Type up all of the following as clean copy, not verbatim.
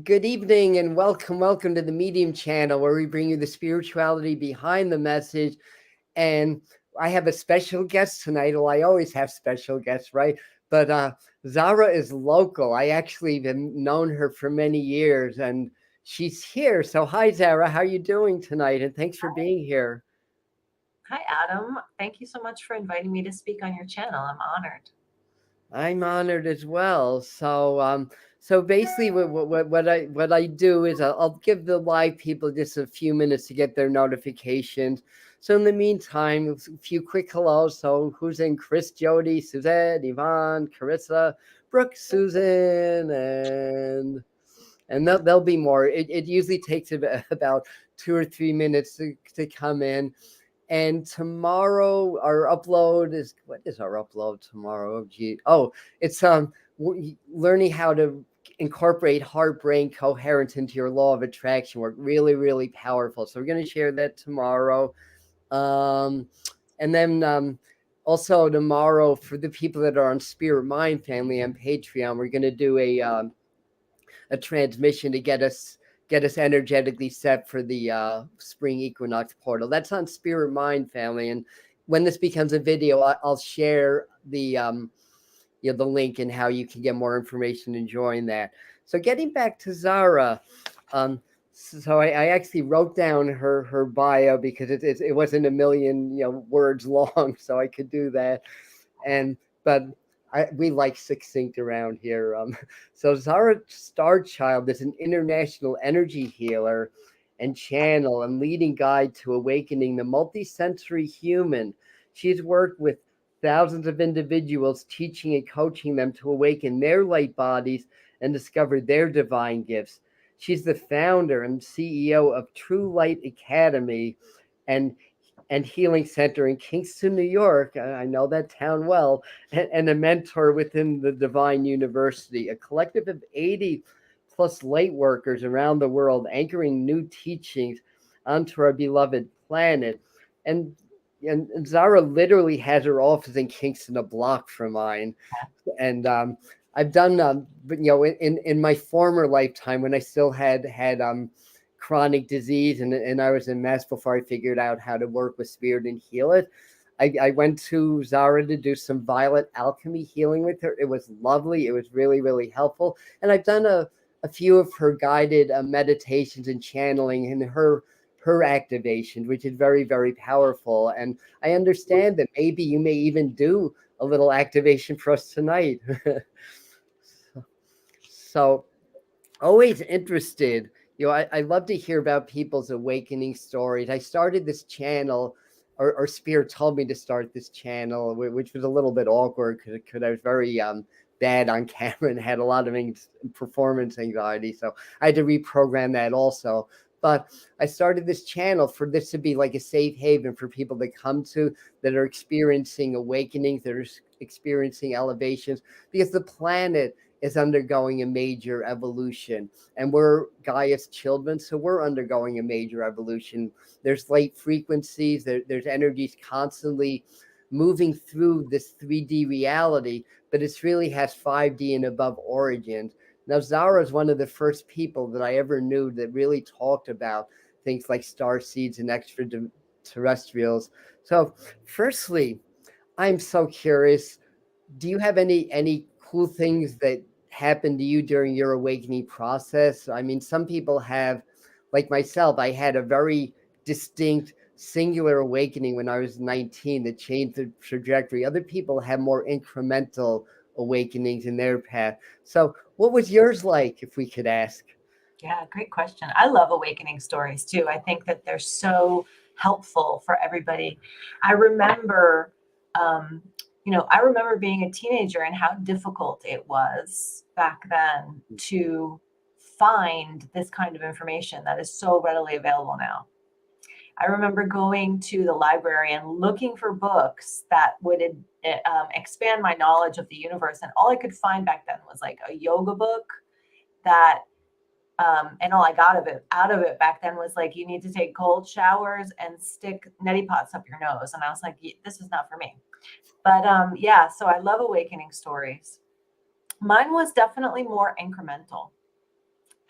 Good evening and welcome to the Medium channel where we bring you the spirituality behind the message. And I have a special guest tonight. Well, I always have special guests, right? But Zara is local. I actually have known her for many years and she's here. So hi, Zara. How are you doing tonight? And thanks for being here. Hi, Adam. Thank you so much for inviting me to speak on your channel. I'm honored. I'm honored as well. So basically, what I do is I'll give the live people just a few minutes to get their notifications. So in the meantime, a few quick hellos. So who's in? Chris, Jody, Suzette, Yvonne, Carissa, Brooke, Susan, and there'll be more. It usually takes about 2 or 3 minutes to come in. And tomorrow our upload is, what is our upload tomorrow? Oh, gee. Oh, it's learning how to incorporate heart brain coherence into your law of attraction work. Really, really powerful. So we're going to share that tomorrow. Um, and then also tomorrow, for the people that are on Spirit Mind Family on Patreon, we're going to do a transmission to get us energetically set for the spring equinox portal. That's on Spirit Mind Family, and when this becomes a video, I'll share the link and how you can get more information and join that. So getting back to Zara, um, so I actually wrote down her bio because it wasn't a million words long, so I could do that. And but we like succinct around here. So Zara Starchild is an international energy healer and channel and leading guide to awakening the multisensory human. She's worked with thousands of individuals, teaching and coaching them to awaken their light bodies and discover their divine gifts. She's the founder and CEO of True Light Academy and Healing Center in Kingston, New York. I know that town well, and a mentor within the Divine University, a collective of 80 plus light workers around the world, anchoring new teachings onto our beloved planet. And and Zara literally has her office in Kingston, a block from mine. And I've done, but in my former lifetime when I still had chronic disease and I was in mess before I figured out how to work with spirit and heal it. I went to Zara to do some Violet Alchemy Healing with her. It was lovely. It was really, really helpful. And I've done a few of her guided meditations and channeling and her activation, which is very, very powerful. And I understand that maybe you may even do a little activation for us tonight. So always interested. I love to hear about people's awakening stories. I started this channel, or Spirit told me to start this channel, which was a little bit awkward because I was very bad on camera and had a lot of performance anxiety. So I had to reprogram that also. But I started this channel for this to be like a safe haven for people to come to that are experiencing awakenings, that are experiencing elevations, because the planet is undergoing a major evolution and we're Gaia's children, so we're undergoing a major evolution. There's light frequencies, there's energies constantly moving through this 3D reality, but it really has 5D and above origins. Now, Zara is one of the first people that I ever knew that really talked about things like starseeds and extraterrestrials. So, firstly, I'm so curious. Do you have any cool things that happened to you during your awakening process? I mean, some people have, like myself, I had a very distinct singular awakening when I was 19 that changed the trajectory. Other people have more incremental awakenings in their path. So, what was yours like, if we could ask? Yeah, great question. I love awakening stories too. I think that they're so helpful for everybody. I remember, um, I remember being a teenager and how difficult it was back then to find this kind of information that is so readily available now. I remember going to the library and looking for books that would expand my knowledge of the universe. And all I could find back then was like a yoga book that, and all I got out of it back then was like, you need to take cold showers and stick neti pots up your nose. And I was like, this is not for me. But yeah, so I love awakening stories. Mine was definitely more incremental.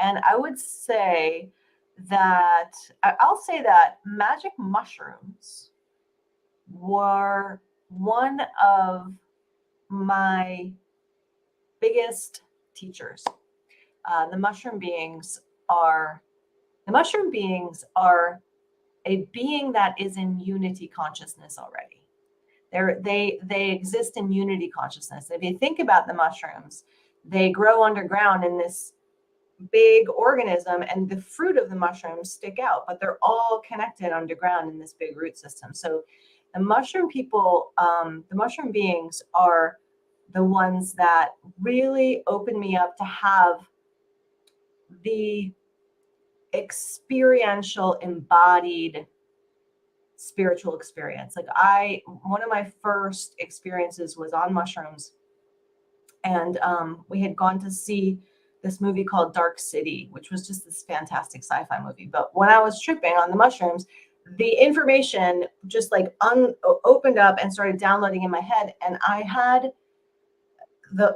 And I would say that, I'll say that magic mushrooms were one of my biggest teachers. The mushroom beings are a being that is in unity consciousness already. They exist in unity consciousness. If you think about the mushrooms, they grow underground in this big organism, and the fruit of the mushrooms stick out, but they're all connected underground in this big root system. So the mushroom people, the mushroom beings are the ones that really open me up to have the experiential, embodied spiritual experience. Like one of my first experiences was on mushrooms, and we had gone to see this movie called Dark City, which was just this fantastic sci-fi movie. But when I was tripping on the mushrooms, the information just like opened up and started downloading in my head. And I had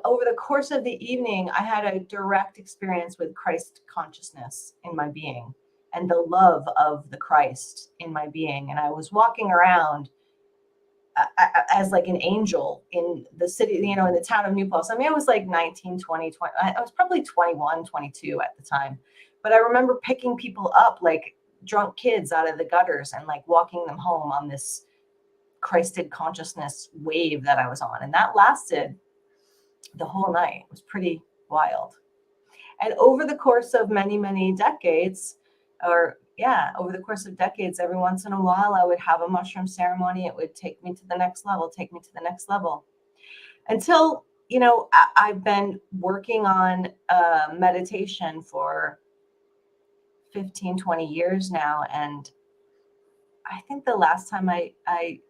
over the course of the evening, I had a direct experience with Christ consciousness in my being and the love of the Christ in my being. And I was walking around as like an angel in the city, in the town of New Paltz. I mean, I was like 19, 20. I was probably 21, 22 at the time. But I remember picking people up, like drunk kids out of the gutters, and like walking them home on this Christed consciousness wave that I was on. And that lasted the whole night. It was pretty wild. And over the course of many, many decades, over the course of decades, every once in a while, I would have a mushroom ceremony. It would take me to the next level, until, I've been working on meditation for 15, 20 years now. And I think the last time I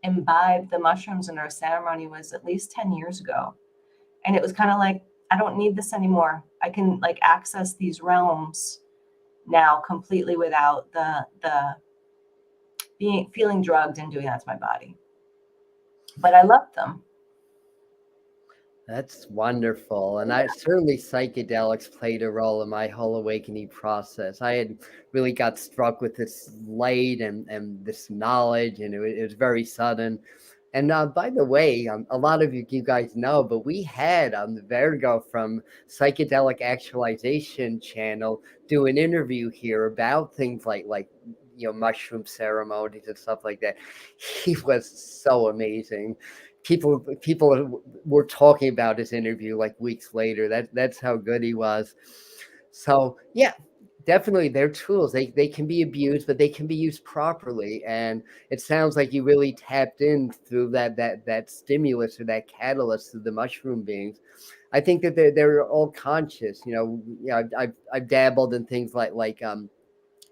imbibed the mushrooms in a ceremony was at least 10 years ago. And it was kind of like, I don't need this anymore. I can like access these realms now completely without the feeling drugged and doing that to my body. But I loved them. That's wonderful. And certainly psychedelics played a role in my whole awakening process. I had really got struck with this light and this knowledge, and it was very sudden. And by the way, a lot of you guys know, but we had Virgo from Psychedelic Actualization channel do an interview here about things like mushroom ceremonies and stuff like that. He was so amazing. People were talking about his interview like weeks later. That's how good he was. So yeah, definitely they're tools. They can be abused, but they can be used properly. And it sounds like you really tapped in through that stimulus or that catalyst through the mushroom beings. I think that they're all conscious. I've dabbled in things like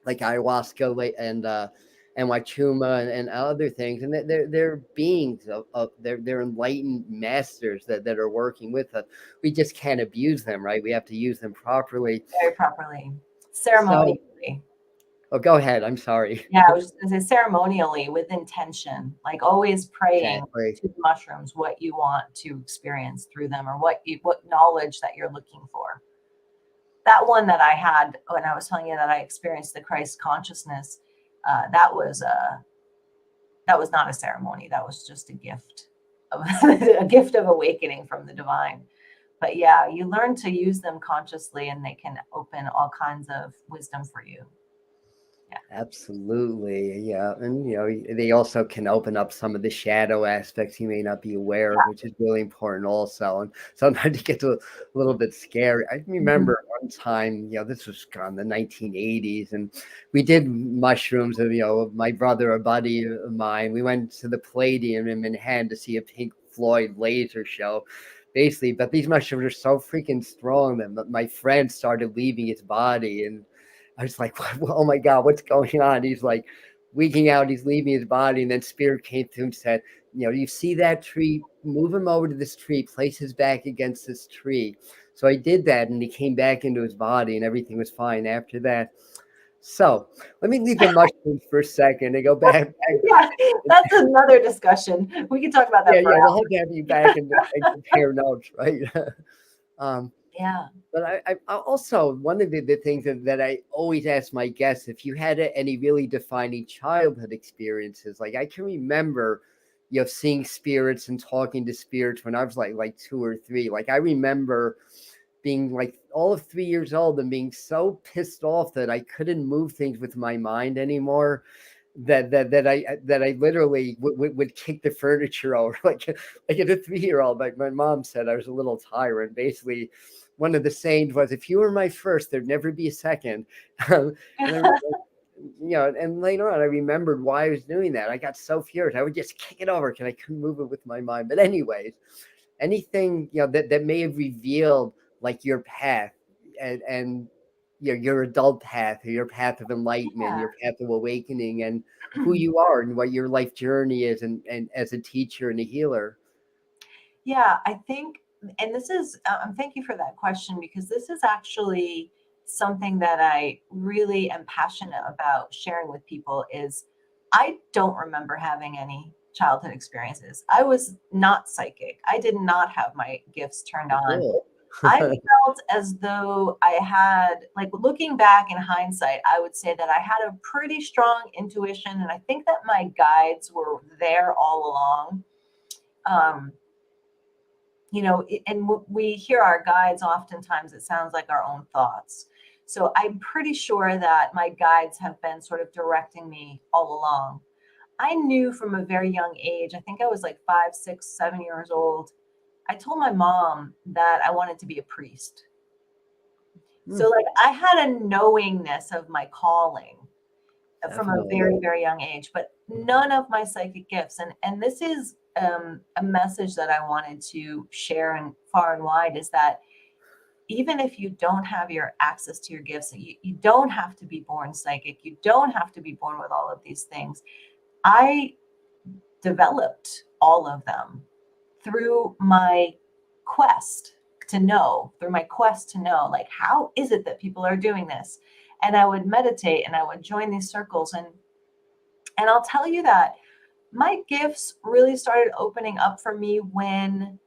ayahuasca and wachuma and other things, and they're beings of they're enlightened masters that are working with us. We just can't abuse them, right? We have to use them properly. Very properly. Ceremonially. Go ahead. I'm sorry. Yeah, I was just going to say ceremonially, with intention, like always praying to the mushrooms what you want to experience through them, or what knowledge that you're looking for. That one that I had when I was telling you that I experienced the Christ consciousness, that was not a ceremony. That was just a gift of awakening from the divine. But yeah, you learn to use them consciously, and they can open all kinds of wisdom for you. Yeah. Absolutely. Yeah. And, they also can open up some of the shadow aspects you may not be aware of, which is really important also. And sometimes it gets a little bit scary. I remember one time, this was in the 1980s, and we did mushrooms of, my brother, a buddy of mine. We went to the Pleiadians in Manhattan to see a Pink Floyd laser show. Basically, but these mushrooms are so freaking strong that my friend started leaving his body, and I was like, oh my God, what's going on? He's like wigging out, he's leaving his body, and then Spirit came to him and said, you see that tree, move him over to this tree, place his back against this tree. So I did that, and he came back into his body, and everything was fine after that. So let me leave the mushrooms for a second and go back. Yeah, that's another discussion. We can talk about that. We'll have to have you back and compare notes, right? Yeah. But I also, one of the things that I always ask my guests, if you had any really defining childhood experiences, like I can remember, seeing spirits and talking to spirits when I was like 2 or 3. Like I remember being like all of 3 years old and being so pissed off that I couldn't move things with my mind anymore. That I literally would kick the furniture over like at a 3-year-old. Like my mom said, I was a little tyrant. Basically, one of the sayings was, "If you were my first, there'd never be a second." And and later on, I remembered why I was doing that. I got so furious, I would just kick it over because I couldn't move it with my mind. But anyways, anything that may have revealed like your path and your adult path, or your path of enlightenment, Yeah. your path of awakening, and who you are and what your life journey is, and as a teacher and a healer. Yeah, I think, and this is, thank you for that question, because this is actually something that I really am passionate about sharing with people. Is I don't remember having any childhood experiences. I was not psychic. I did not have my gifts turned on. Cool. I felt as though I had, like, looking back in hindsight, I would say that I had a pretty strong intuition, and I think that my guides were there all along. And we hear our guides, oftentimes it sounds like our own thoughts. So I'm pretty sure that my guides have been sort of directing me all along. I knew from a very young age, I think I was like 5, 6, 7 years old. I told my mom that I wanted to be a priest. So like I had a knowingness of my calling from a very, very young age, but none of my psychic gifts. And this is a message that I wanted to share and far and wide, is that even if you don't have your access to your gifts, you don't have to be born psychic. You don't have to be born with all of these things. I developed all of them through my quest to know, like, how is it that people are doing this? And I would meditate and I would join these circles. And I'll tell you that my gifts really started opening up for me when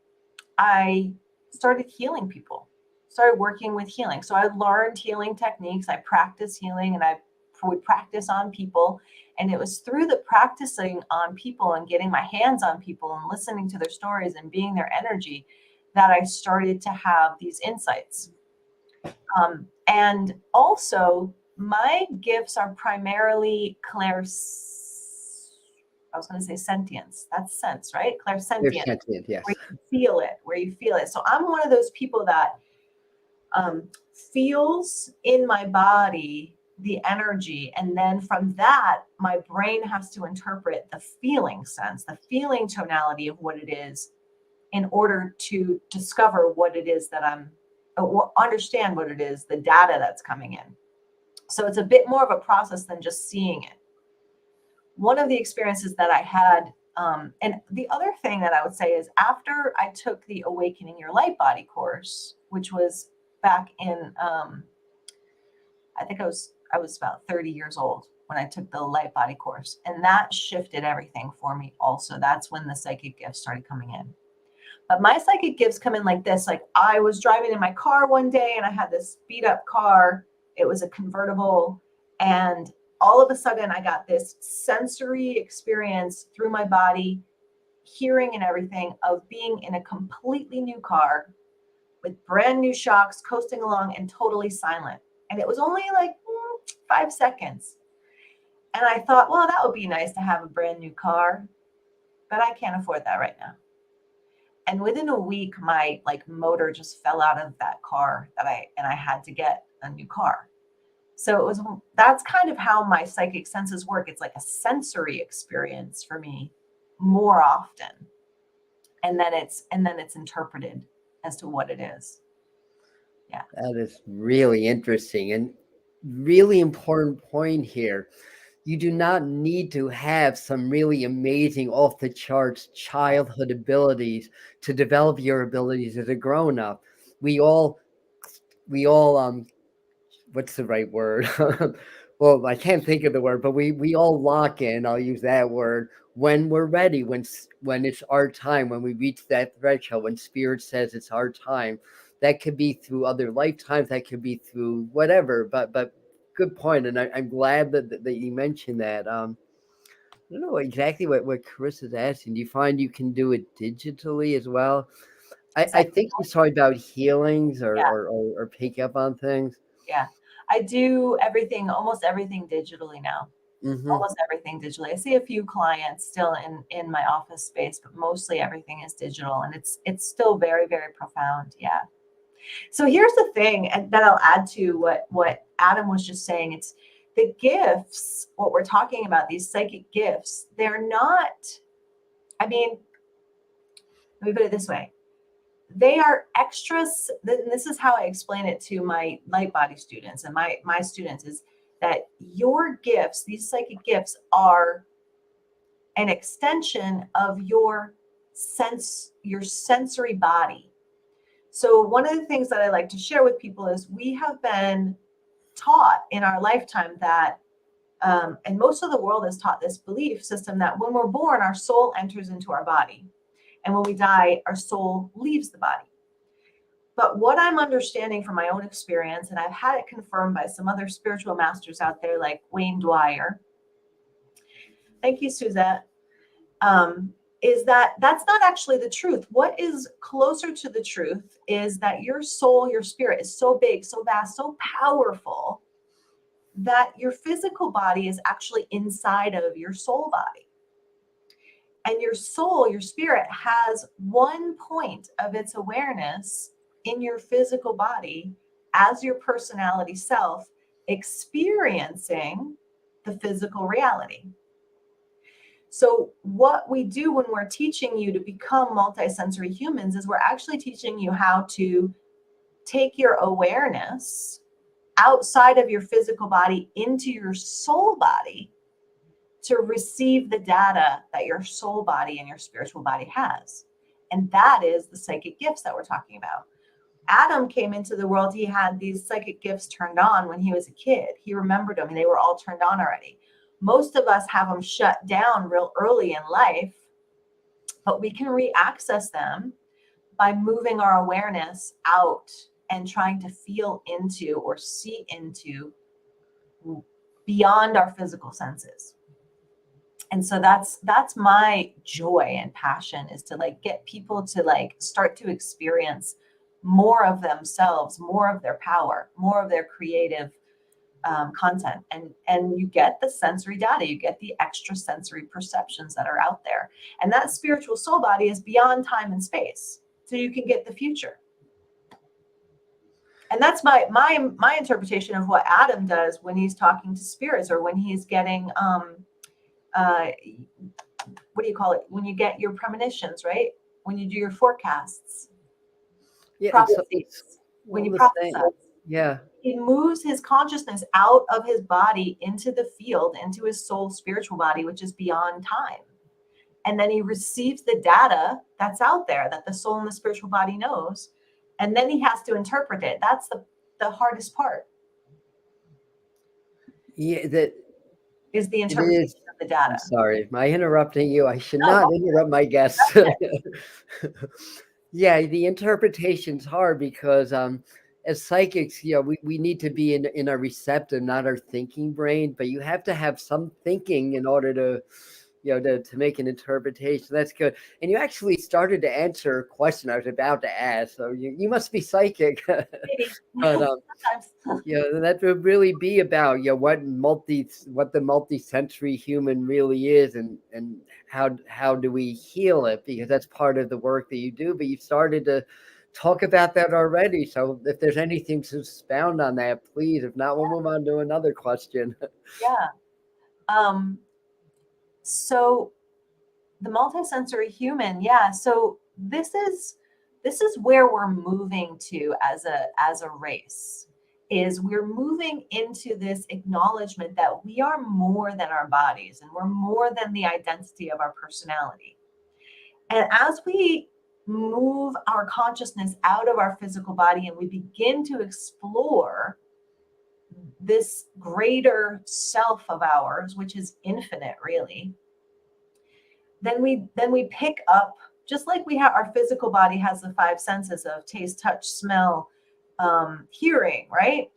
I started healing people, started working with healing. So I learned healing techniques, I practiced healing, and I would practice on people. And it was through the practicing on people and getting my hands on people and listening to their stories and being their energy that I started to have these insights. And also, my gifts are primarily I was going to say sentience. That's sense, right? Clairsentient. Sentient, yes. Where you feel it. So I'm one of those people that feels in my body the energy. And then from that, my brain has to interpret the feeling sense, the feeling tonality of what it is, in order to discover what it is that understand what it is, the data that's coming in. So it's a bit more of a process than just seeing it. One of the experiences that I had, and the other thing that I would say is, after I took the Awakening Your Light Body course, which was back in, I think I was about 30 years old when I took the light body course, and that shifted everything for me also. That's when the psychic gifts started coming in. But my psychic gifts come in like this. Like, I was driving in my car one day and I had this beat up car. It was a convertible. And all of a sudden I got this sensory experience through my body, hearing and everything, of being in a completely new car with brand new shocks, coasting along and totally silent. And it was only like 5 seconds. And I thought, well, that would be nice to have a brand new car, but I can't afford that right now. And within a week, my motor just fell out of that car and I had to get a new car. So that's kind of how my psychic senses work. It's like a sensory experience for me more often. And then it's interpreted as to what it is. Yeah. That is really interesting and really important point here. You do not need to have some really amazing off the charts childhood abilities to develop your abilities as a grown up. We all what's the right word? Well, I can't think of the word, but we all lock in, I'll use that word, when we're ready, when it's our time, when we reach that threshold, when spirit says it's our time. that could be through other lifetimes, that could be through whatever. But good point, and I'm glad that you mentioned that. I don't know exactly what Carissa's asking. Do you find you can do it digitally as well? I Exactly. think he's talking about healings Yeah. or pick up on things. Yeah. I do everything, almost everything digitally now. Hmm. Almost everything digitally. I see a few clients still in my office space, but mostly everything is digital, and it's still very, very profound. Yeah. So here's the thing, and that I'll add to what Adam was just saying. It's the gifts, what we're talking about, these psychic gifts, they're not, I mean, let me put it this way. They are extras. This is how I explain it to my light body students and my students, is that your gifts, these psychic gifts, are an extension of your sensory body. So one of the things that I like to share with people is we have been taught in our lifetime that, and most of the world is taught this belief system, that when we're born, our soul enters into our body. And when we die, our soul leaves the body. But what I'm understanding from my own experience, and I've had it confirmed by some other spiritual masters out there like Wayne Dwyer. Thank you, Suzette. Is that that's not actually the truth. What is closer to the truth is that your soul, your spirit is so big, so vast, so powerful that your physical body is actually inside of your soul body. And your soul, your spirit, has one point of its awareness in your physical body as your personality self experiencing the physical reality. So what we do when we're teaching you to become multisensory humans is we're actually teaching you how to take your awareness outside of your physical body into your soul body to receive the data that your soul body and your spiritual body has. And that is the psychic gifts that we're talking about. Adam came into the world, he had these psychic gifts turned on when he was a kid. He remembered them and they were all turned on already. Most of us have them shut down real early in life, but we can re-access them by moving our awareness out and trying to feel into or see into beyond our physical senses. And so that's my joy and passion, is to like get people to like start to experience more of themselves, more of their power, more of their creative content, and you get the sensory data, you get the extrasensory perceptions that are out there, and that spiritual soul body is beyond time and space, so you can get the future. And that's my interpretation of what Adam does when he's talking to spirits, or when he's getting what do you call it, when you get your premonitions, right? When you do your forecasts, Yeah, prophecies, when you all the prophesy. same. Yeah. He moves his consciousness out of his body into the field, into his soul spiritual body, which is beyond time. And then he receives the data that's out there that the soul and the spiritual body knows. And then he has to interpret it. That's the hardest part. Yeah, that Is the it interpretation is. of the data. I'm sorry. Am I interrupting you? I should No, not interrupt my guests. Yeah, the interpretation's hard because as psychics, we need to be in our receptive, not our thinking brain, but you have to have some thinking in order to to make an interpretation. That's good. And you actually started to answer a question I was about to ask. So you must be psychic. maybe. But Sometimes. that would really be about what the multi-sensory human really is, and how do we heal it, because that's part of the work that you do. But you started to talk about that already. So if there's anything to expound on that, please. If not, we'll move on to another question. Yeah. So the multisensory human, yeah. So this is where we're moving to as a race. Is we're moving into this acknowledgement that we are more than our bodies, and we're more than the identity of our personality. And as we move our consciousness out of our physical body and we begin to explore this greater self of ours, which is infinite, really, then we pick up just like we have, our physical body has the five senses of taste, touch, smell, hearing, right?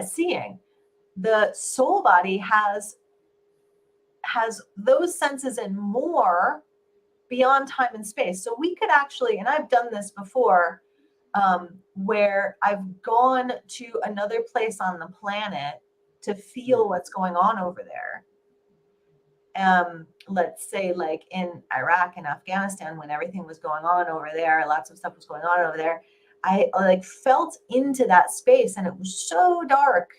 Seeing. The soul body has those senses and more beyond time and space. So we could actually, and I've done this before, where I've gone to another place on the planet to feel what's going on over there. Let's say like in Iraq and Afghanistan, when everything was going on over there, lots of stuff was going on over there, I like felt into that space, and it was so dark,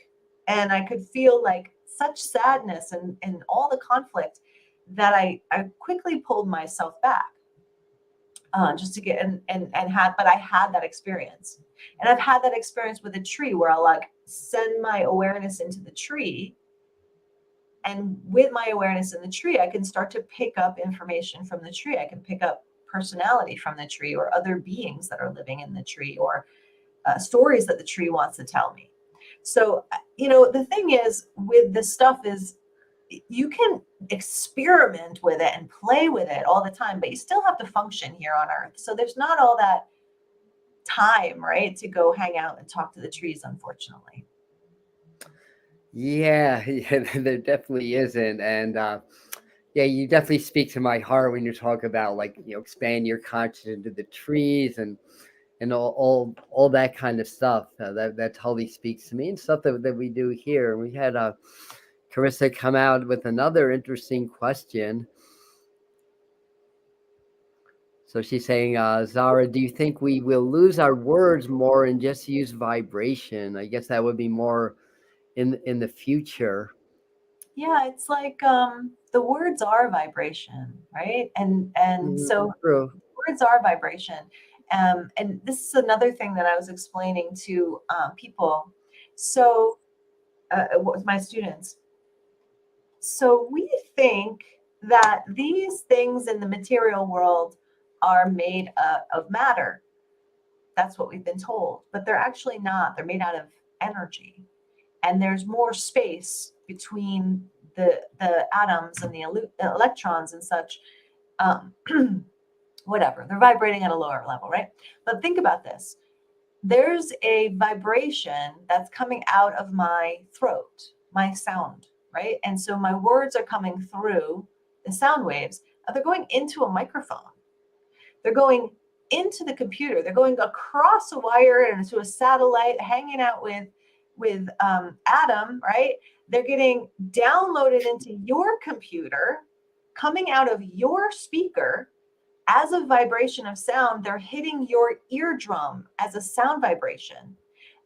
and I could feel like such sadness and all the conflict that I quickly pulled myself back, just to get but I had that experience. And I've had that experience with a tree where I'll like send my awareness into the tree, and with my awareness in the tree, I can start to pick up information from the tree. I can pick up personality from the tree, or other beings that are living in the tree, or stories that the tree wants to tell me. So, the thing is with this stuff is you can experiment with it and play with it all the time, but you still have to function here on Earth. So there's not all that time, right, to go hang out and talk to the trees, unfortunately. Yeah, yeah, there definitely isn't. And yeah, you definitely speak to my heart when you talk about like, expand your consciousness into the trees and all that kind of stuff. That totally speaks to me, and stuff that we do here. We had Carissa come out with another interesting question. So she's saying, Zara, do you think we will lose our words more and just use vibration? I guess that would be more in the future. Yeah, it's like the words are vibration, right? And so True. words are vibration. And this is another thing that I was explaining to people. So with my students. So we think that these things in the material world are made of matter. That's what we've been told, but they're actually not. They're made out of energy, and there's more space between the atoms and the electrons and such. Um, whatever, they're vibrating at a lower level, right? But think about this. There's a vibration that's coming out of my throat, my sound, right? And so my words are coming through the sound waves. They're going into a microphone. They're going into the computer. They're going across a wire and into a satellite, hanging out with Adam, right? They're getting downloaded into your computer, coming out of your speaker as a vibration of sound. They're hitting your eardrum as a sound vibration,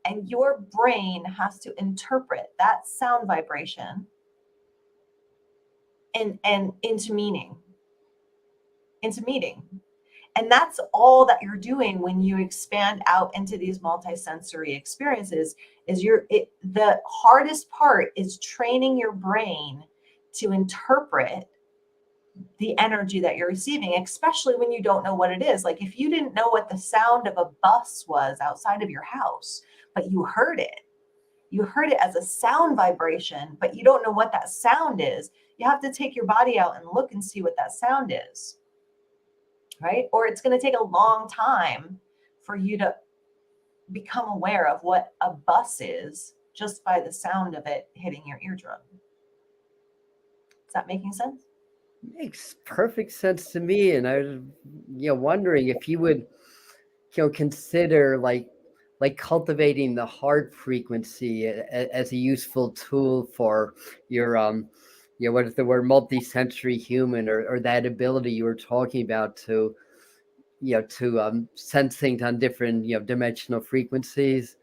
and your brain has to interpret that sound vibration and into meaning. And that's all that you're doing when you expand out into these multisensory experiences. The hardest part is training your brain to interpret the energy that you're receiving, especially when you don't know what it is. Like if you didn't know what the sound of a bus was outside of your house, but you heard it as a sound vibration, but you don't know what that sound is, you have to take your body out and look and see what that sound is, right? Or it's going to take a long time for you to become aware of what a bus is just by the sound of it hitting your eardrum. Is that making sense? Makes perfect sense to me. And I was, wondering if you would, consider like cultivating the heart frequency as a useful tool for your what is the word, multi-sensory human, or that ability you were talking about to sense things on different dimensional frequencies.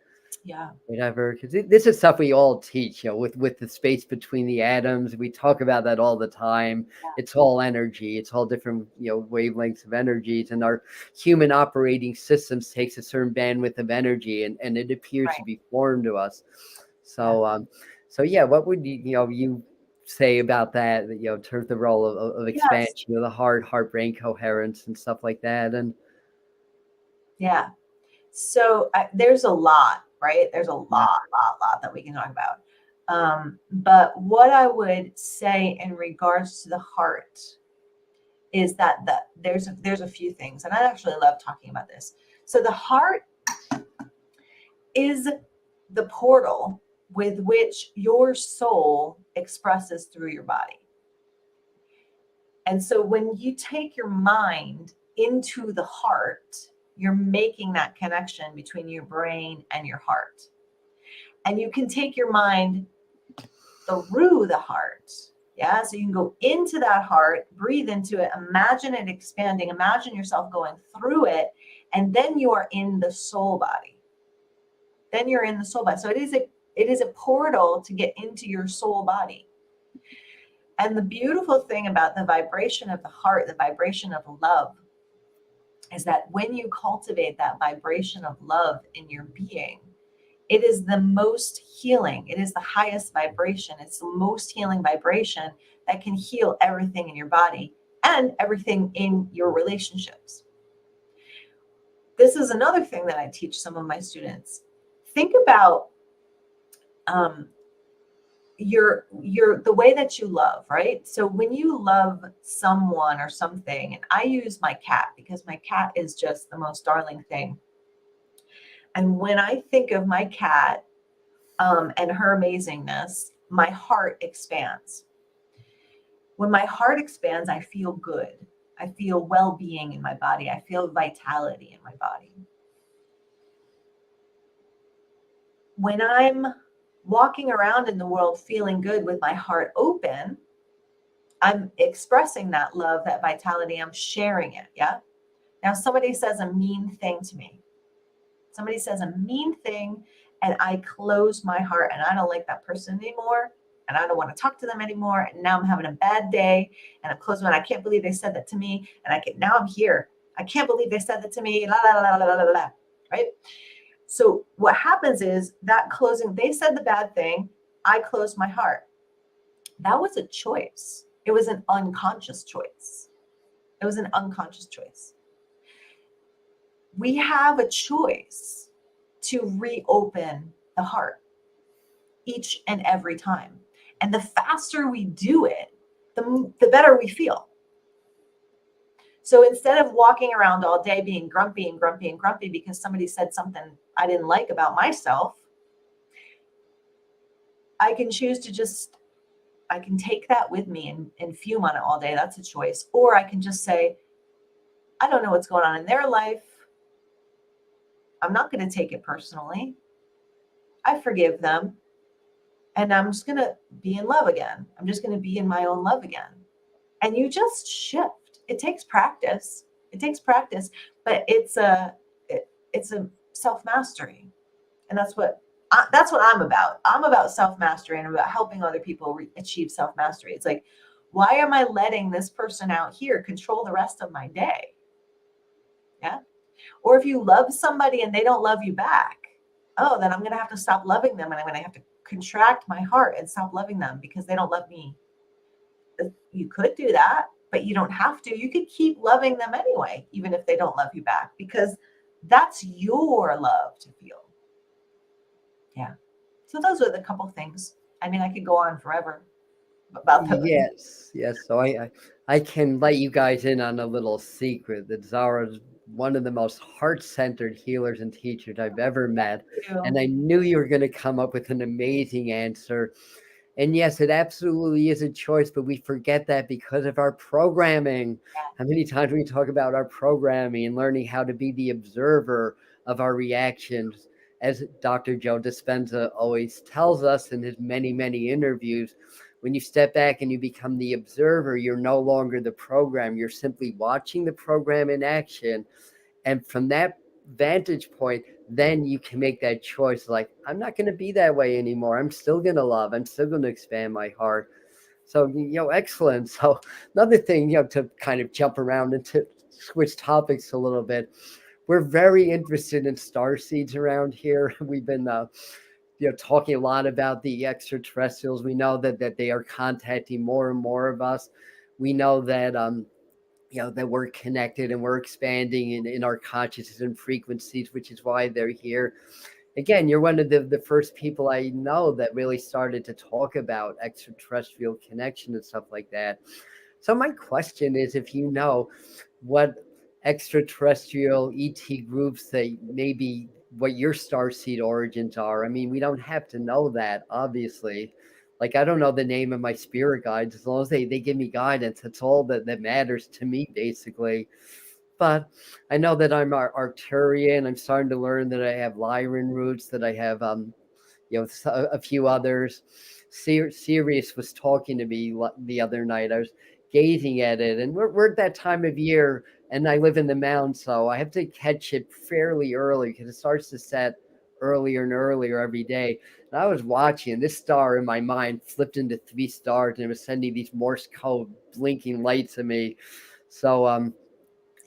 Yeah. Whatever, because this is stuff we all teach, with the space between the atoms. We talk about that all the time. Yeah. It's all energy. It's all different, wavelengths of energies, and our human operating systems takes a certain bandwidth of energy, and it appears to be foreign to us. So, yeah, what would you say about that? In terms of the role of expansion of the heart-brain coherence and stuff like that, and yeah. So there's a lot, right? There's a lot that we can talk about. But what I would say in regards to the heart is that there's a few things, and I actually love talking about this. So the heart is the portal with which your soul expresses through your body. And so when you take your mind into the heart, you're making that connection between your brain and your heart. And you can take your mind through the heart. Yeah. So you can go into that heart, breathe into it, imagine it expanding, imagine yourself going through it, and then you are in the soul body. Then you're in the soul body. So it is a portal to get into your soul body. And the beautiful thing about the vibration of the heart, the vibration of love, is that when you cultivate that vibration of love in your being, it is the most healing. It is the highest vibration. It's the most healing vibration that can heal everything in your body and everything in your relationships. This is another thing that I teach some of my students. Think about the way that you love, right? So when you love someone or something, and I use my cat because my cat is just the most darling thing. And when I think of my cat and her amazingness, my heart expands. When my heart expands, I feel good. I feel well-being in my body. I feel vitality in my body. When I'm walking around in the world feeling good with my heart open, I'm expressing that love, that vitality. I'm sharing it. Yeah. Now, somebody says a mean thing to me. Somebody says a mean thing, and I close my heart, and I don't like that person anymore, and I don't want to talk to them anymore. And now I'm having a bad day, and I'm closing. And I can't believe they said that to me. And now I'm here. I can't believe they said that to me. La la la la la la la. Right. So what happens is that closing. They said the bad thing. I closed my heart. That was a choice. It was an unconscious choice. It was an unconscious choice. We have a choice to reopen the heart each and every time. And the faster we do it, the better we feel. So instead of walking around all day being grumpy and grumpy and grumpy because somebody said something I didn't like about myself, I can choose to I can take that with me and fume on it all day. That's a choice. Or I can just say, I don't know what's going on in their life. I'm not going to take it personally. I forgive them. And I'm just going to be in love again. I'm just going to be in my own love again. And you just shift. It takes practice. But it's a self-mastery. And that's what I'm about. I'm about self-mastery and about helping other people achieve self-mastery. It's like, why am I letting this person out here control the rest of my day? Yeah. Or if you love somebody and they don't love you back, then I'm going to have to stop loving them. And I'm going to have to contract my heart and stop loving them because they don't love me. You could do that, but you don't have to. You could keep loving them anyway, even if they don't love you back, because that's your love to feel. Yeah. So those are the couple things. I mean, I could go on forever about those. Yes. So I can let you guys in on a little secret that Zara's one of the most heart-centered healers and teachers I've ever met. And I knew you were going to come up with an amazing answer. And yes, it absolutely is a choice, but we forget that because of our programming. How many times we talk about our programming and learning how to be the observer of our reactions, as Dr. Joe Dispenza always tells us in his many, many interviews. When you step back and you become the observer, you're no longer the program. You're simply watching the program in action. And from that vantage point, then you can make that choice like, I'm not going to be that way anymore. I'm still going to love. I'm still going to expand my heart. So, excellent. So another thing, to kind of jump around and to switch topics a little bit, we're very interested in starseeds around here. We've been talking a lot about the extraterrestrials. We know that they are contacting more and more of us. We know that that we're connected and we're expanding in our consciousness and frequencies, which is why they're here. Again, you're one of the first people I know that really started to talk about extraterrestrial connection and stuff like that. So my question is, if you know what extraterrestrial ET groups that maybe what your starseed origins are. I mean, we don't have to know that, obviously. Like, I don't know the name of my spirit guides. As long as they give me guidance, that's all that matters to me, basically. But I know that I'm Arcturian. I'm starting to learn that I have Lyran roots, that I have a few others. Sirius was talking to me the other night. I was gazing at it, and we're at that time of year, and I live in the mountains, so I have to catch it fairly early because it starts to set earlier and earlier every day. And I was watching this star in my mind flipped into 3 stars, and it was sending these Morse code blinking lights at me. So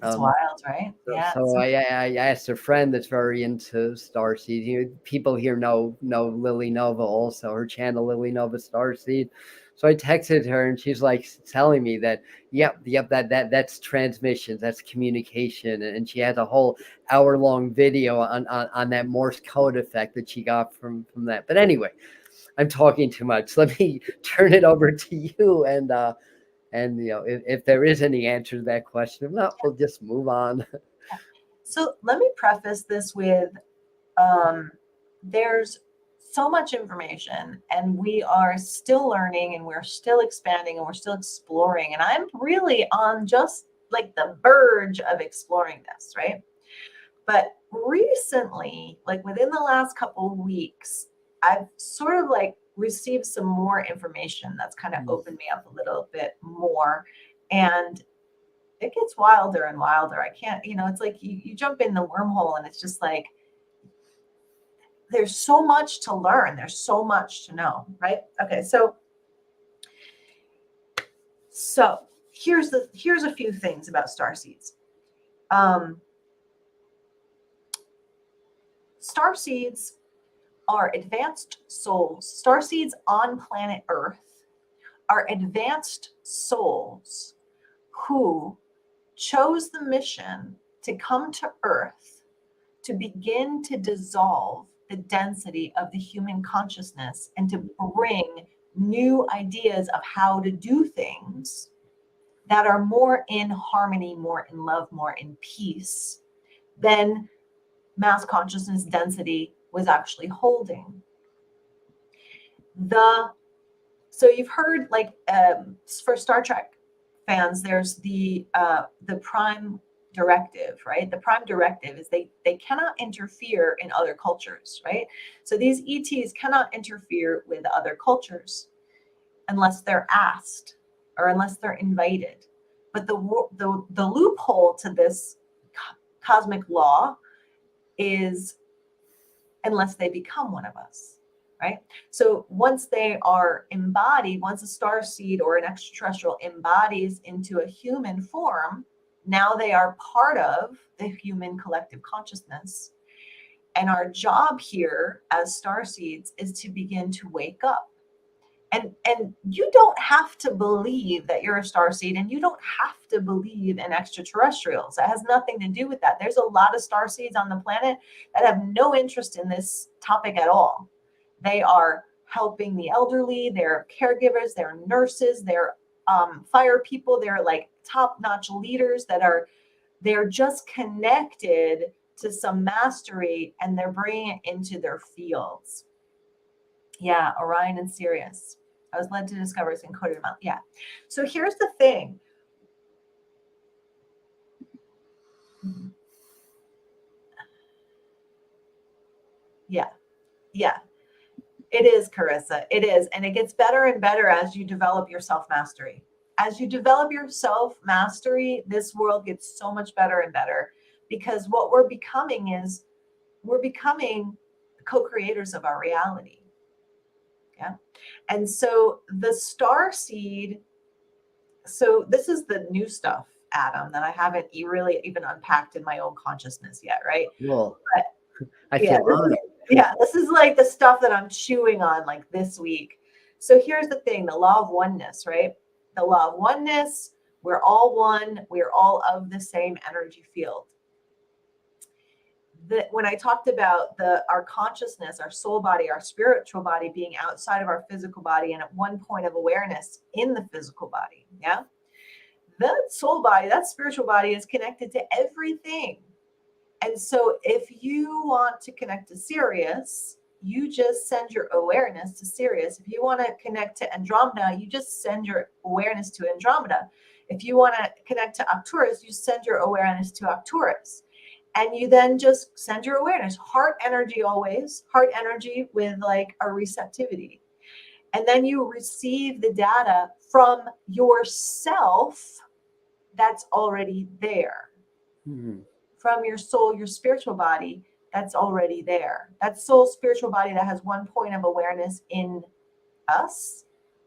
It's um, wild, right? Yeah. so I asked a friend that's very into Starseed. People here know Lily Nova also, her channel Lily Nova Starseed. So I texted her and she's like telling me that yep that's transmissions, that's communication, and she has a whole hour-long video on that Morse code effect that she got from that. But anyway, I'm talking too much. Let me turn it over to you and if there is any answer to that question, if not, we'll just move on. So let me preface this with there's so much information, and we are still learning, and we're still expanding, and we're still exploring. And I'm really on just like the verge of exploring this, right? But recently, like within the last couple of weeks, I've sort of like received some more information that's kind of opened me up a little bit more. And it gets wilder and wilder. I can't, it's like you jump in the wormhole and it's just like, there's so much to learn. There's so much to know, right? Okay. So here's a few things about starseeds. Starseeds are advanced souls. Starseeds on planet Earth are advanced souls who chose the mission to come to Earth to begin to dissolve the density of the human consciousness and to bring new ideas of how to do things that are more in harmony, more in love, more in peace than mass consciousness density was actually holding. So you've heard, like, for Star Trek fans, there's the prime directive, right? The prime directive is they cannot interfere in other cultures, right? So these ETs cannot interfere with other cultures unless they're asked or unless they're invited. But the loophole to this cosmic law is unless they become one of us, right? So once they are embodied, once a star seed or an extraterrestrial embodies into a human form, now they are part of the human collective consciousness. And our job here as star seeds is to begin to wake up. And you don't have to believe that you're a star seed, and you don't have to believe in extraterrestrials. That has nothing to do with that. There's a lot of star seeds on the planet that have no interest in this topic at all. They are helping the elderly, they're caregivers, they're nurses, they're fire people, they're like top-notch leaders they're just connected to some mastery, and they're bringing it into their fields. Yeah, Orion and Sirius. I was led to discover it's encoded amount. Yeah. So here's the thing. Yeah. Yeah. It is, Carissa. It is. And it gets better and better as you develop your self-mastery. As you develop your self-mastery, this world gets so much better and better, because what we're becoming co-creators of our reality. Yeah. And so the star seed, so this is the new stuff, Adam, that I haven't really even unpacked in my own consciousness yet, right? Well, but, I feel honored. This is like the stuff that I'm chewing on like this week. So here's the thing, the law of oneness, right? The law of oneness, we're all one, we're all of the same energy field. When I talked about our consciousness, our soul body, our spiritual body being outside of our physical body and at one point of awareness in the physical body, yeah? the soul body, that spiritual body, is connected to everything. And so if you want to connect to Sirius, you just send your awareness to Sirius. If you want to connect to Andromeda, you just send your awareness to Andromeda. If you want to connect to Arcturus, you send your awareness to Arcturus. And you then just send your awareness. Heart energy always, heart energy with like a receptivity. And then you receive the data from yourself that's already there. Mm-hmm. From your soul, your spiritual body that's already there. That soul spiritual body that has one point of awareness in us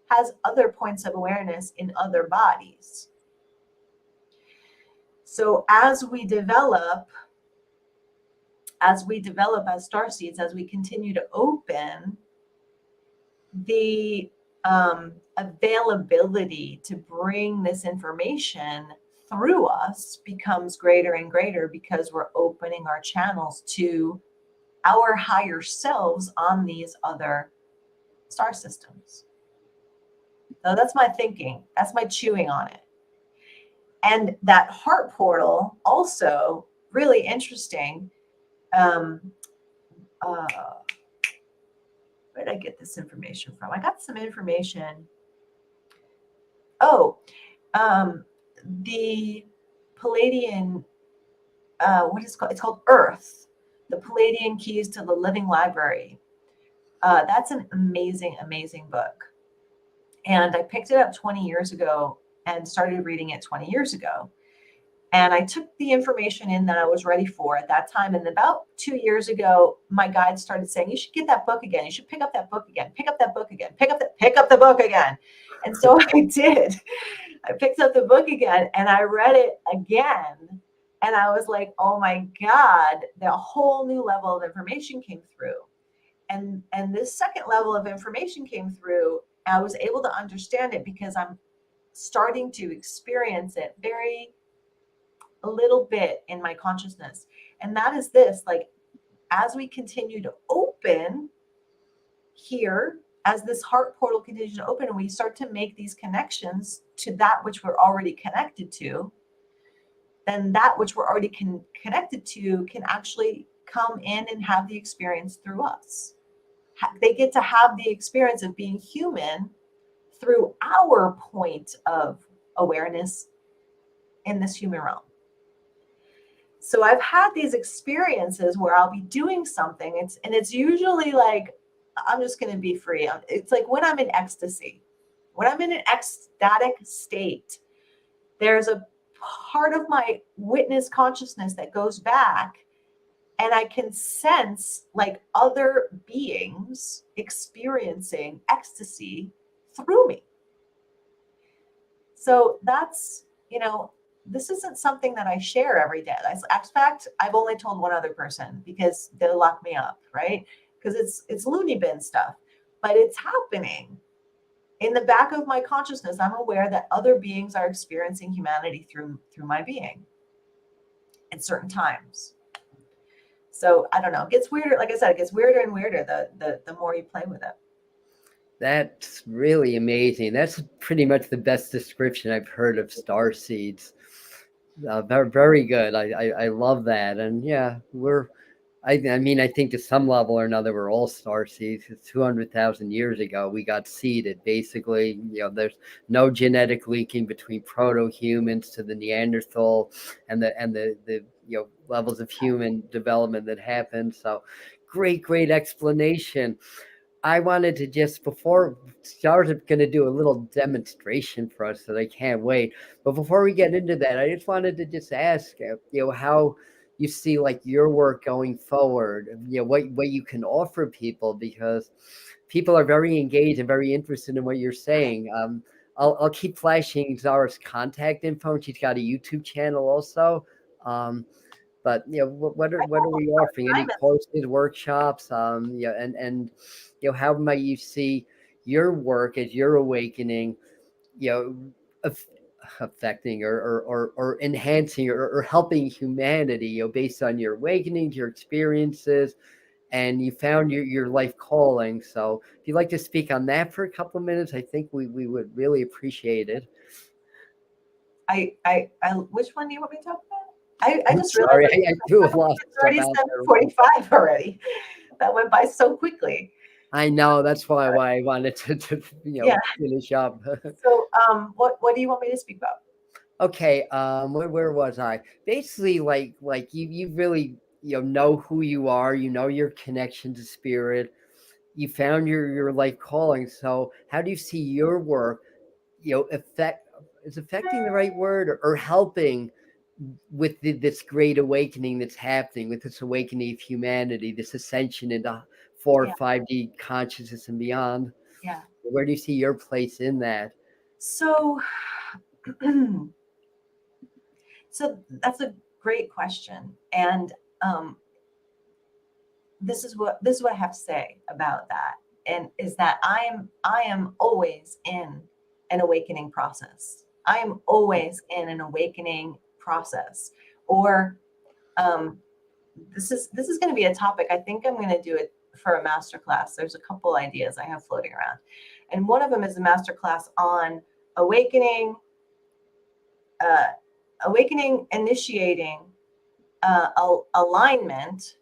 has other points of awareness in other bodies. So as we develop as starseeds, as we continue to open, the availability to bring this information through us becomes greater and greater, because we're opening our channels to our higher selves on these other star systems. So that's my thinking. That's my chewing on it. And that heart portal, also really interesting. Where did I get this information from? I got some information. Oh, the Pleiadian, what is it called? It's called Earth, the Pleiadian Keys to the Living Library. That's an amazing, amazing book. And I picked it up 20 years ago and started reading it 20 years ago. And I took the information in that I was ready for at that time. And about 2 years ago, my guide started saying, you should get that book again. You should pick up that book again. Pick up that book again. Pick up the book again. And so I did. I picked up the book again and I read it again. And I was like, oh my God, the whole new level of information came through. And this second level of information came through. I was able to understand it because I'm starting to experience it a little bit in my consciousness. And that is this, like, as we continue to open here, as this heart portal continues to open and we start to make these connections to that which we're already connected to, then that which we're already connected to can actually come in and have the experience through us. They get to have the experience of being human through our point of awareness in this human realm. So I've had these experiences where I'll be doing something, it's usually like, I'm just going to be free. It's like when I'm in ecstasy, when I'm in an ecstatic state, there's a part of my witness consciousness that goes back, and I can sense like other beings experiencing ecstasy through me. So that's, this isn't something that I share every day. In fact, I've only told one other person because they'll lock me up, right? Because it's loony bin stuff, but it's happening. In the back of my consciousness, I'm aware that other beings are experiencing humanity through my being at certain times. So I don't know. It gets weirder. Like I said, it gets weirder and weirder the more you play with it. That's really amazing. That's pretty much the best description I've heard of Starseeds. Very, very good. I love that. And yeah, I mean, I think to some level or another, we're all Starseeds. 200,000 years ago, we got seeded. Basically, there's no genetic linking between proto-humans to the Neanderthal and the levels of human development that happened. So great explanation. I wanted to just, before Star's going to do a little demonstration for us that I can't wait. But before we get into that, I just wanted to just ask, how you see like your work going forward, what you can offer people, because people are very engaged and very interested in what you're saying. I'll keep flashing Zara's contact info, and she's got a YouTube channel also. But what are we offering? Any courses, workshops? And how might you see your work as you're awakening, affecting or enhancing or helping humanity, based on your awakenings, your experiences, and you found your life calling. So if you'd like to speak on that for a couple of minutes, I think we would really appreciate it. which one do you want me to talk about? I I'm just sorry, realized I threw a lot of it's stuff already out there. 7:45 already. That went by so quickly. I know, that's why I wanted to Yeah. finish up. So, what do you want me to speak about? Okay, where was I? Basically, like you really know who you are. You know your connection to spirit. You found your life calling. So how do you see your work? Affecting the right word, or helping with this great awakening that's happening, with this awakening of humanity, this ascension into 4 or Yeah. 5D consciousness and beyond. Yeah. Where do you see your place in that? So, so that's a great question, and this is what I have to say about that, and is that I am always in an awakening process. I am always in an awakening process, or this is going to be a topic. I think I'm going to do it for a masterclass. There's a couple ideas I have floating around, and one of them is a masterclass on awakening, initiating, alignment,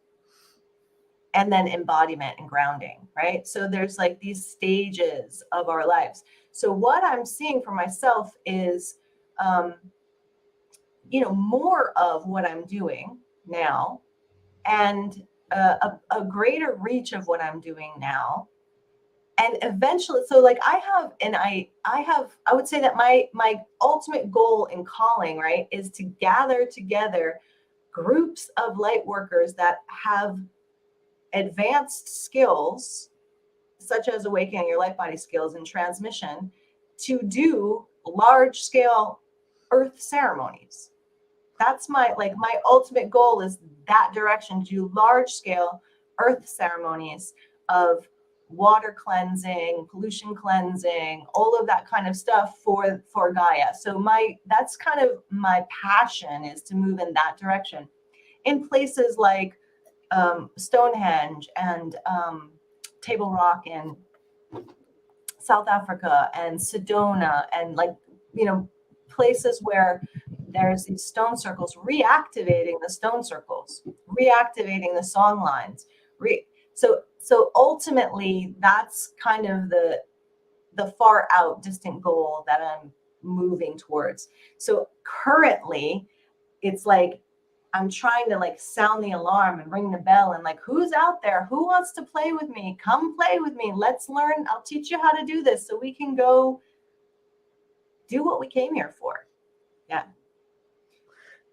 and then embodiment and grounding, right? So there's like these stages of our lives. So what I'm seeing for myself is, more of what I'm doing now, and a greater reach of what I'm doing now. And eventually, so like I would say that my ultimate goal in calling, right, is to gather together groups of light workers that have advanced skills, such as awakening your light body skills and transmission, to do large scale earth ceremonies. That's my ultimate goal, is that direction, to do large scale earth ceremonies of water cleansing, pollution cleansing, all of that kind of stuff for Gaia. So that's kind of my passion, is to move in that direction in places like Stonehenge and Table Rock in South Africa, and Sedona, and places where there's these stone circles, reactivating the stone circles, reactivating the song lines. So ultimately, that's kind of the far out distant goal that I'm moving towards. So currently, it's like I'm trying to sound the alarm and ring the bell, and who's out there? Who wants to play with me? Come play with me. Let's learn. I'll teach you how to do this so we can go do what we came here for. Yeah.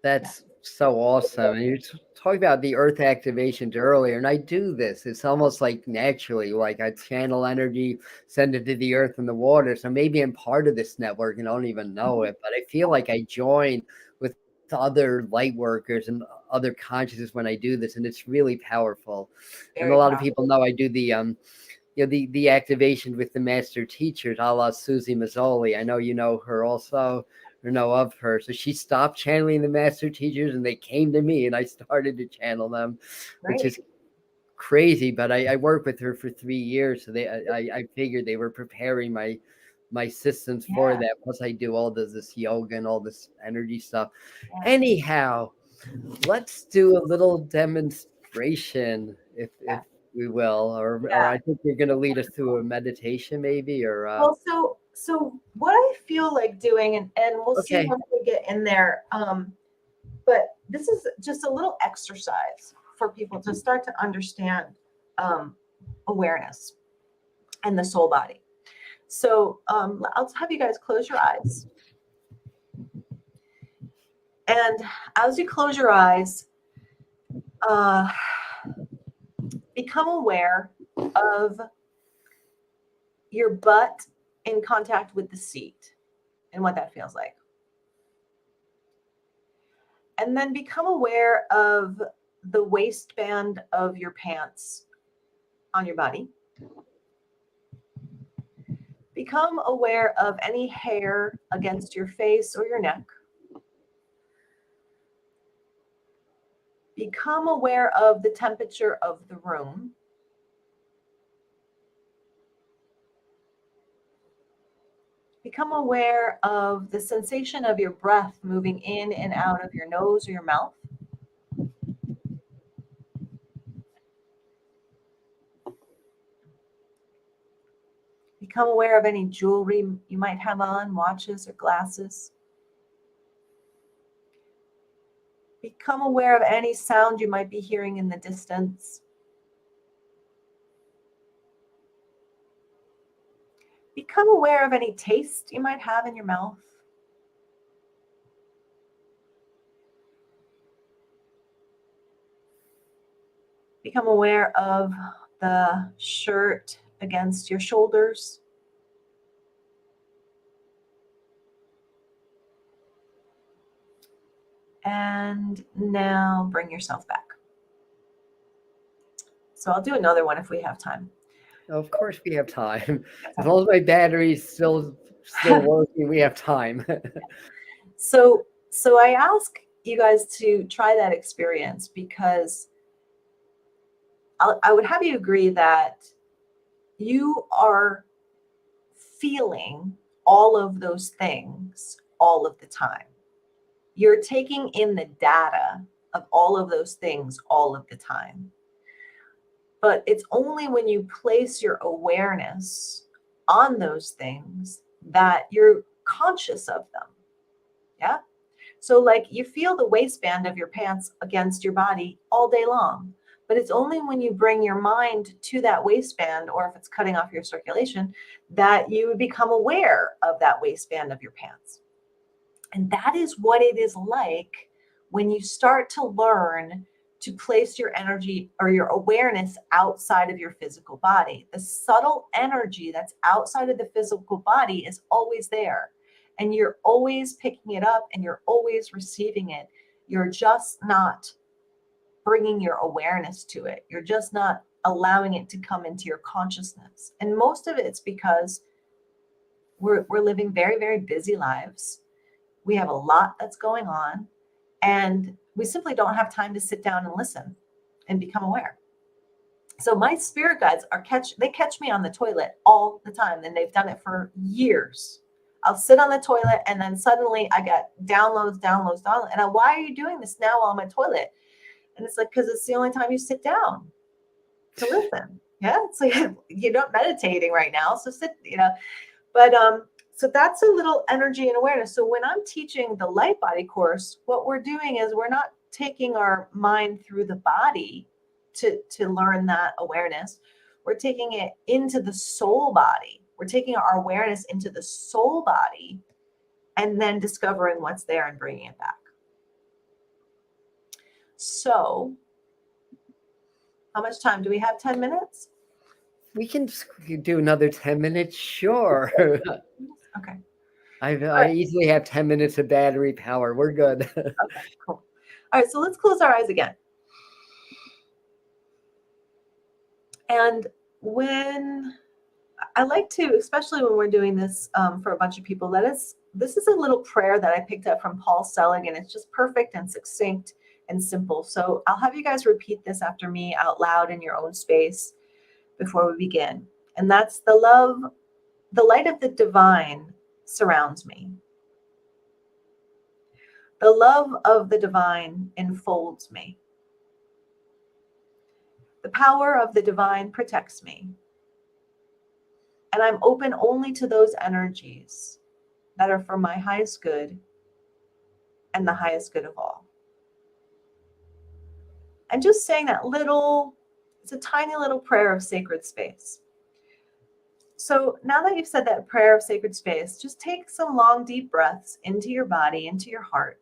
That's so awesome. And you're talking about the earth activations earlier, and I do this. It's almost like naturally, like I channel energy, send it to the earth and the water. So maybe I'm part of this network and I don't even know it, but I feel like I join with other light workers and other consciousness when I do this, and it's really powerful. And a lot of people know I do the activation with the master teachers, a la Susie Mazzoli. I know you know her also, or know of her. So she stopped channeling the master teachers and they came to me, and I started to channel them, which is crazy. But I worked with her for 3 years. So I figured they were preparing my systems for that. Plus I do all this yoga and all this energy stuff. Anyhow, let's do a little demonstration, if we will, or I think you're going to lead us through a meditation, maybe, or well, so what I feel like doing, and we'll see once we get in there, but this is just a little exercise for people to start to understand awareness and the soul body. So I'll have you guys close your eyes, and as you close your eyes, become aware of your butt in contact with the seat and what that feels like. And then become aware of the waistband of your pants on your body. Become aware of any hair against your face or your neck. Become aware of the temperature of the room. Become aware of the sensation of your breath moving in and out of your nose or your mouth. Become aware of any jewelry you might have on, watches or glasses. Become aware of any sound you might be hearing in the distance. Become aware of any taste you might have in your mouth. Become aware of the shirt against your shoulders. And now bring yourself back. So I'll do another one if we have time. Of course we have time. As long as my battery's still working, we have time. So I ask you guys to try that experience because I would have you agree that you are feeling all of those things all of the time. You're taking in the data of all of those things all of the time. But it's only when you place your awareness on those things that you're conscious of them. Yeah. So like you feel the waistband of your pants against your body all day long, but it's only when you bring your mind to that waistband, or if it's cutting off your circulation, that you become aware of that waistband of your pants. And that is what it is like when you start to learn to place your energy or your awareness outside of your physical body. The subtle energy that's outside of the physical body is always there. And you're always picking it up and you're always receiving it. You're just not bringing your awareness to it. You're just not allowing it to come into your consciousness. And most of it's because we're living very, very busy lives. We have a lot that's going on, and we simply don't have time to sit down and listen and become aware. So my spirit guides they catch me on the toilet all the time, and they've done it for years. I'll sit on the toilet and then suddenly I get downloads. And why are you doing this now while I'm on my toilet? And it's like, because it's the only time you sit down to listen. Yeah. It's like, you're not meditating right now. So sit, but, so that's a little energy and awareness. So when I'm teaching the light body course, what we're doing is we're not taking our mind through the body to learn that awareness. We're taking it into the soul body. We're taking our awareness into the soul body and then discovering what's there and bringing it back. So how much time? Do we have 10 minutes? We can do another 10 minutes, sure. Okay. I easily have 10 minutes of battery power. We're good. Okay, cool. All right, so let's close our eyes again. And when I like to, especially when we're doing this for a bunch of people, this is a little prayer that I picked up from Paul Selig, and it's just perfect and succinct and simple. So I'll have you guys repeat this after me out loud in your own space before we begin. And that's: the light of the divine surrounds me. The love of the divine enfolds me. The power of the divine protects me. And I'm open only to those energies that are for my highest good and the highest good of all. And just saying that it's a tiny little prayer of sacred space. So now that you've said that prayer of sacred space, just take some long, deep breaths into your body, into your heart.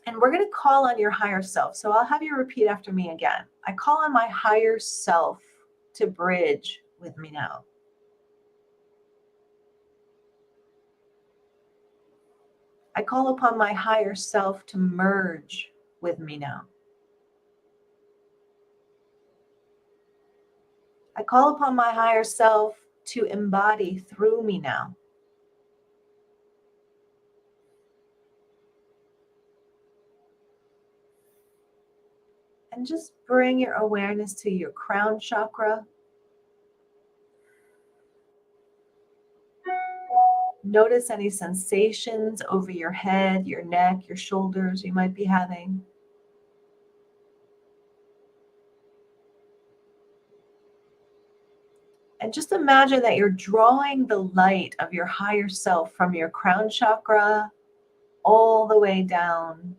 And we're going to call on your higher self. So I'll have you repeat after me again. I call on my higher self to bridge with me now. I call upon my higher self to merge with me now. I call upon my higher self to embody through me now. And just bring your awareness to your crown chakra. Notice any sensations over your head, your neck, your shoulders you might be having. And just imagine that you're drawing the light of your higher self from your crown chakra all the way down.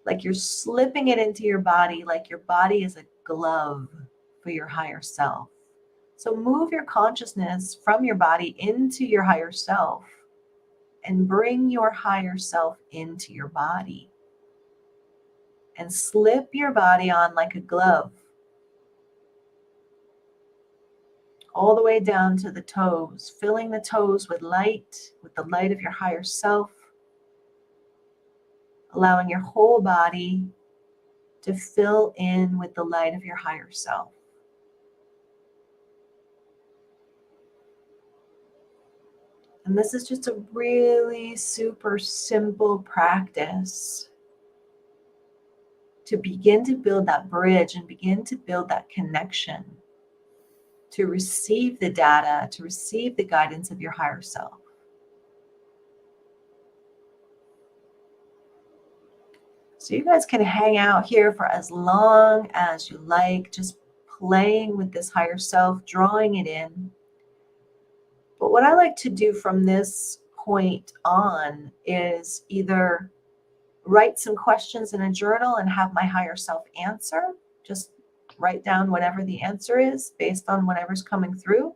Like you're slipping it into your body, like your body is a glove for your higher self. So move your consciousness from your body into your higher self and bring your higher self into your body. And slip your body on like a glove, all the way down to the toes, filling the toes with the light of your higher self, allowing your whole body to fill in with the light of your higher self. And this is just a really super simple practice to begin to build that bridge and begin to build that connection to receive the data, to receive the guidance of your higher self. So you guys can hang out here for as long as you like, just playing with this higher self, drawing it in. But what I like to do from this point on is either write some questions in a journal and have my higher self answer. Just write down whatever the answer is based on whatever's coming through.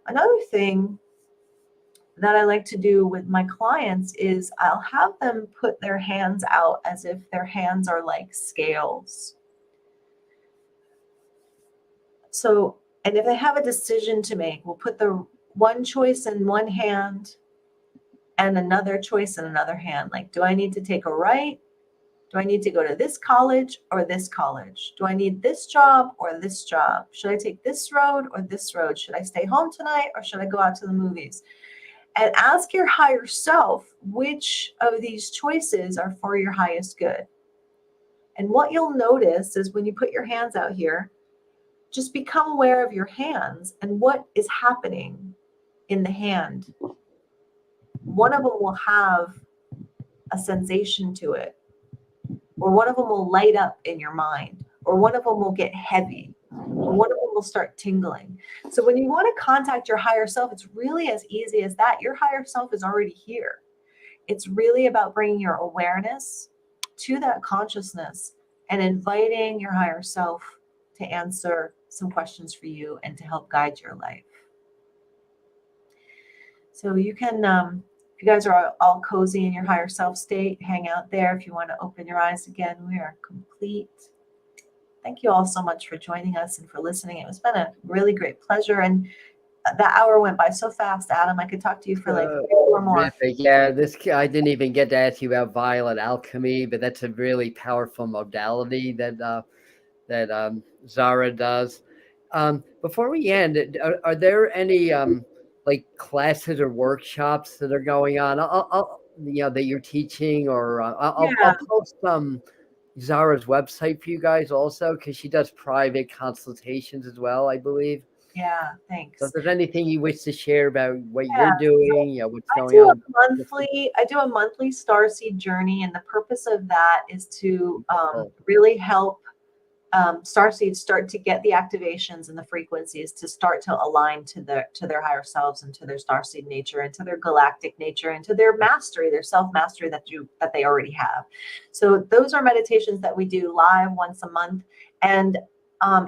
Another thing that I like to do with my clients is I'll have them put their hands out as if their hands are like scales. So, and if they have a decision to make, we'll put the one choice in one hand and another choice in another hand. Like, do I need to take a right? Do I need to go to this college or this college? Do I need this job or this job? Should I take this road or this road? Should I stay home tonight or should I go out to the movies? And ask your higher self which of these choices are for your highest good. And what you'll notice is when you put your hands out here, just become aware of your hands and what is happening in the hand. One of them will have a sensation to it, or one of them will light up in your mind, or one of them will get heavy, or one of them will start tingling. So when you want to contact your higher self, it's really as easy as that. Your higher self is already here. It's really about bringing your awareness to that consciousness and inviting your higher self to answer some questions for you and to help guide your life. So you can, if you guys are all cozy in your higher self state, hang out there. If you want to open your eyes again, we are complete. Thank you all so much for joining us and for listening. It's been a really great pleasure. And that hour went by so fast, Adam. I could talk to you for like 3 or more. Yeah, I didn't even get to ask you about Violet Alchemy, but that's a really powerful modality that Zara does. Before we end, are there any like classes or workshops that are going on? I'll that you're teaching, or I'll post Zara's website for you guys also, because she does private consultations as well, I believe. Yeah, thanks. So if there's anything you wish to share about what you're doing, what's going on. I do a monthly Starseed journey, and the purpose of that is to really help Starseeds start to get the activations and the frequencies to start to align to their higher selves and to their Starseed nature and to their galactic nature and to their mastery, their self-mastery that they already have. So those are meditations that we do live once a month, and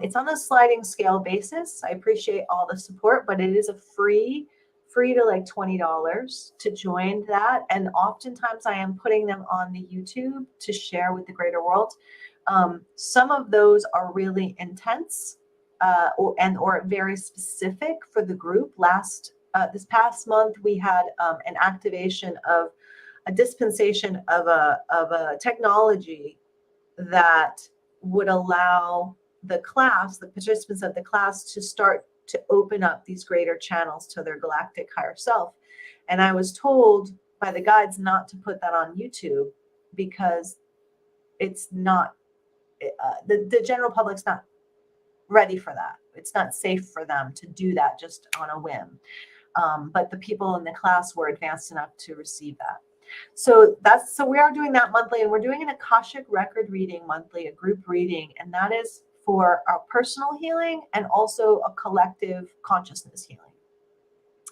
it's on a sliding scale basis. I appreciate all the support, but it is a free to like $20 to join that. And oftentimes I am putting them on the YouTube to share with the greater world. Some of those are really intense or very specific for the group. This past month, we had an activation of a dispensation of a technology that would allow the participants of the class to start to open up these greater channels to their galactic higher self. And I was told by the guides not to put that on YouTube because it's not, the general public's not ready for that. It's not safe for them to do that just on a whim. But the people in the class were advanced enough to receive that. So we are doing that monthly, and we're doing an Akashic record reading monthly, a group reading, and that is for our personal healing and also a collective consciousness healing.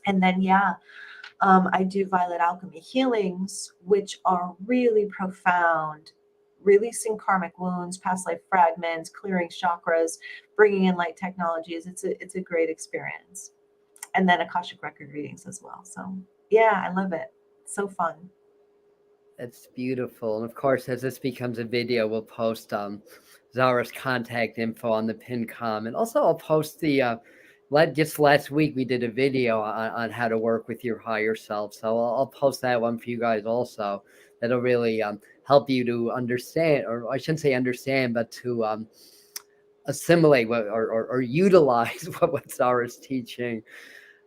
And then, I do Violet Alchemy Healings, which are really profound, releasing karmic wounds, past life fragments, clearing chakras, bringing in light technologies. It's a great experience. And then Akashic record readings as well. So yeah, I love it. It's so fun. That's beautiful. And of course, as this becomes a video, we'll post Zara's contact info on the pinned comment. Also, I'll post the just last week we did a video on how to work with your higher self. So I'll post that one for you guys also. That'll really help you to understand, or I shouldn't say understand, but to assimilate or utilize what Zara's teaching.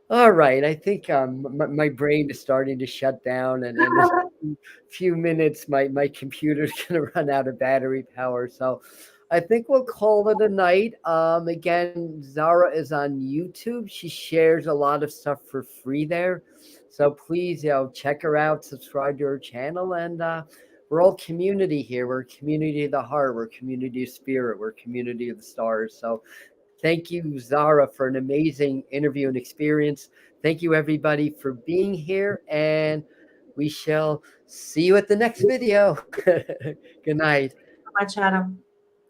All right, I think my brain is starting to shut down, and in a few minutes, my computer's going to run out of battery power. So I think we'll call it a night. Again, Zara is on YouTube. She shares a lot of stuff for free there. So please, check her out, subscribe to her channel, and we're all community here. We're community of the heart. We're community of spirit. We're community of the stars. So thank you, Zara, for an amazing interview and experience. Thank you, everybody, for being here, and we shall see you at the next video. Good night. Thank you so much, Adam.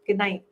Good night.